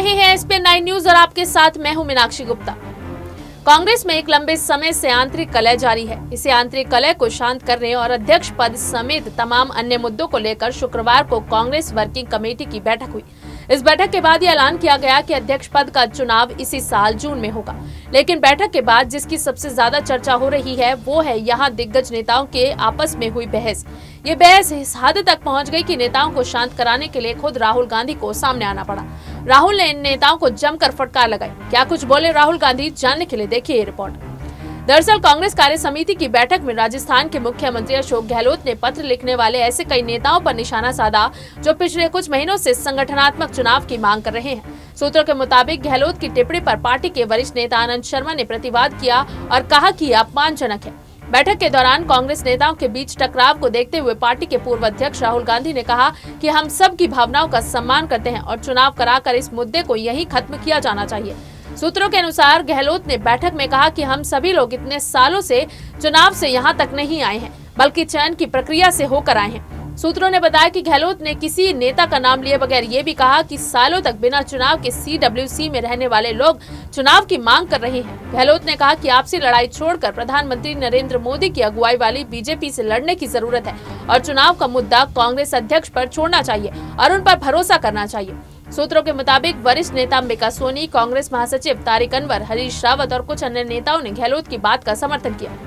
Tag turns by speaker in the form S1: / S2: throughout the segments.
S1: रहे हैं ESPN 9 news और आपके साथ मैं हूं मीनाक्षी गुप्ता। कांग्रेस में एक लंबे समय से आंतरिक कलह जारी है। इसे आंतरिक कलह को शांत करने और अध्यक्ष पद समेत तमाम अन्य मुद्दों को लेकर शुक्रवार को कांग्रेस वर्किंग कमेटी की बैठक हुई। इस बैठक के बाद ये ऐलान किया गया कि अध्यक्ष पद का चुनाव इसी साल जून में होगा। लेकिन बैठक के बाद जिसकी सबसे ज्यादा चर्चा हो रही है वो है यहाँ दिग्गज नेताओं के आपस में हुई बहस। ये बहस इस हद तक पहुंच गई कि नेताओं को शांत कराने के लिए खुद राहुल गांधी को सामने आना पड़ा। राहुल ने इन नेताओं को जमकर फटकार लगाई। क्या कुछ बोले राहुल गांधी, जानने के लिए देखिए ये रिपोर्ट। दरअसल कांग्रेस कार्य समिति की बैठक में राजस्थान के मुख्यमंत्री अशोक गहलोत ने पत्र लिखने वाले ऐसे कई नेताओं पर निशाना साधा जो पिछले कुछ महीनों से संगठनात्मक चुनाव की मांग कर रहे हैं। सूत्रों के मुताबिक गहलोत की टिप्पणी पर पार्टी के वरिष्ठ नेता आनंद शर्मा ने प्रतिवाद किया और कहा कि यह अपमानजनक है। बैठक के दौरान कांग्रेस नेताओं के बीच टकराव को देखते हुए पार्टी के पूर्व अध्यक्ष राहुल गांधी ने कहा कि हम सब की भावनाओं का सम्मान करते हैं और चुनाव कराकर इस मुद्दे को यहीं खत्म किया जाना चाहिए। सूत्रों के अनुसार गहलोत ने बैठक में कहा कि हम सभी लोग इतने सालों से चुनाव से यहां तक नहीं आए हैं, बल्कि चयन की प्रक्रिया से होकर आए हैं। सूत्रों ने बताया कि गहलोत ने किसी नेता का नाम लिए बगैर ये भी कहा कि सालों तक बिना चुनाव के CWC में रहने वाले लोग चुनाव की मांग कर रहे हैं। गहलोत ने कहा कि आपसी लड़ाई छोड़कर प्रधानमंत्री नरेंद्र मोदी की अगुवाई वाली बीजेपी से लड़ने की जरूरत है और चुनाव का मुद्दा कांग्रेस अध्यक्ष पर छोड़ना चाहिए और उन पर भरोसा करना चाहिए। सूत्रों के मुताबिक वरिष्ठ नेता अंबिका सोनी, कांग्रेस महासचिव तारिक अनवर, हरीश रावत और कुछ अन्य नेताओं ने गहलोत की बात का समर्थन किया।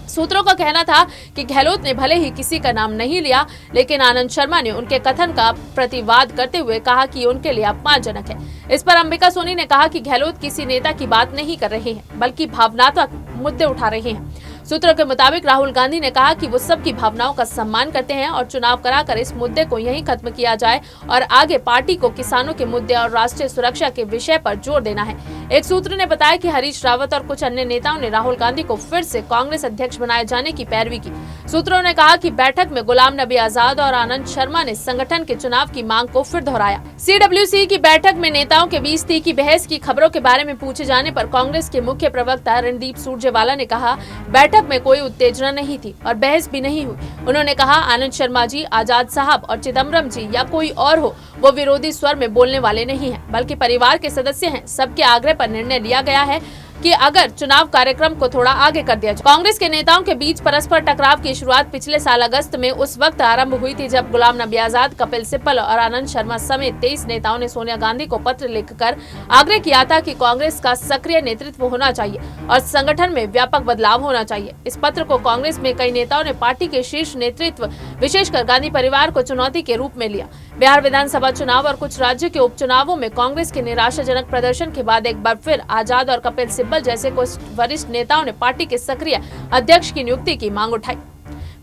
S1: सूत्रों का कहना था कि गहलोत ने भले ही किसी का नाम नहीं लिया, लेकिन आनंद शर्मा ने उनके कथन का प्रतिवाद करते हुए कहा कि उनके लिए अपमानजनक है। इस पर अंबिका सोनी ने कहा कि गहलोत किसी नेता की बात नहीं कर रहे हैं, बल्कि भावनात्मक मुद्दे उठा रहे हैं। सूत्रों के मुताबिक राहुल गांधी ने कहा कि वो सबकी भावनाओं का सम्मान करते हैं और चुनाव कराकर इस मुद्दे को यहीं खत्म किया जाए और आगे पार्टी को किसानों के मुद्दे और राष्ट्रीय सुरक्षा के विषय पर जोर देना है। एक सूत्र ने बताया कि हरीश रावत और कुछ अन्य नेताओं ने राहुल गांधी को फिर से कांग्रेस अध्यक्ष बनाए जाने की पैरवी की। सूत्रों ने कहा कि बैठक में गुलाम नबी आजाद और आनंद शर्मा ने संगठन के चुनाव की मांग को फिर दोहराया। CWC की बैठक में नेताओं के बीच तीखी बहस की खबरों के बारे में पूछे जाने पर कांग्रेस के मुख्य प्रवक्ता रणदीप सुरजेवाला ने कहा, बैठक में कोई उत्तेजना नहीं थी और बहस भी नहीं हुई। उन्होंने कहा, आनंद शर्मा जी, आजाद साहब और चिदम्बरम जी या कोई और हो, वो विरोधी स्वर में बोलने वाले नहीं हैं, बल्कि परिवार के सदस्य हैं। सबके आग्रह पर निर्णय लिया गया है कि अगर चुनाव कार्यक्रम को थोड़ा आगे कर दिया जाए। कांग्रेस के नेताओं के बीच परस्पर टकराव की शुरुआत पिछले साल अगस्त में उस वक्त आरंभ हुई थी जब गुलाम नबी आजाद, कपिल सिब्बल और आनंद शर्मा समेत 23 नेताओं ने सोनिया गांधी को पत्र लिखकर आग्रह किया था कि कांग्रेस का सक्रिय नेतृत्व होना चाहिए और संगठन में व्यापक बदलाव होना चाहिए। इस पत्र को कांग्रेस में कई नेताओं ने पार्टी के शीर्ष नेतृत्व, विशेषकर गांधी परिवार को चुनौती के रूप में लिया। बिहार विधानसभा चुनाव और कुछ राज्यों के उपचुनावों में कांग्रेस के निराशाजनक प्रदर्शन के बाद एक बार फिर आजाद और कपिल सिब्बल जैसे कुछ वरिष्ठ नेताओं ने पार्टी के सक्रिय अध्यक्ष की नियुक्ति की मांग उठाई।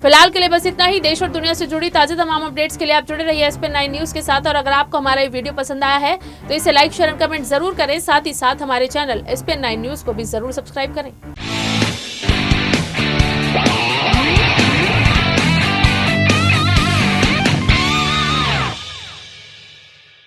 S1: फिलहाल के लिए बस इतना ही। देश और दुनिया से जुड़ी ताजा तमाम अपडेट्स के लिए आप जुड़े रहिए एसपीएन 9 न्यूज के साथ। और अगर आपको हमारा ये वीडियो पसंद आया है तो इसे लाइक, शेयर और कमेंट जरूर करें। साथ ही साथ हमारे चैनल एसपीएन 9 न्यूज को भी जरूर सब्सक्राइब करें।